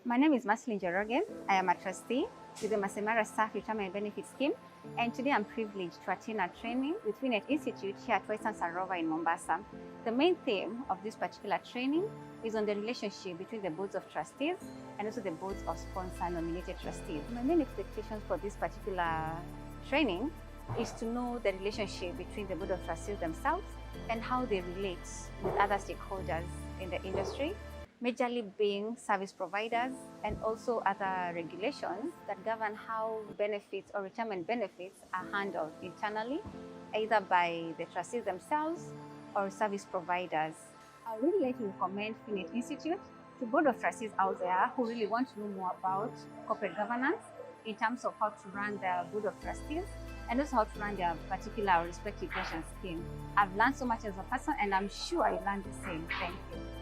My name is Mercyline Njoroge. I am a trustee with the Masemara Staff Retirement Benefit Scheme, and today I'm privileged to attend a training with Winnet Institute here at Whitesands Sarova in Mombasa. The main theme of this particular training is on the relationship between the boards of trustees and also the boards of sponsor nominated trustees. My main expectations for this particular training is to know the relationship between the board of trustees themselves and how they relate with other stakeholders in the industry, majorly being service providers and also other regulations that govern how benefits or retirement benefits are handled internally, either by the trustees themselves or service providers. I would really like to recommend Winnet Institute to board of trustees out there who really want to know more about corporate governance in terms of how to run their board of trustees and also how to run their particular respective pension scheme. I've learned so much as a person, and I'm sure I learned the same. Thank you.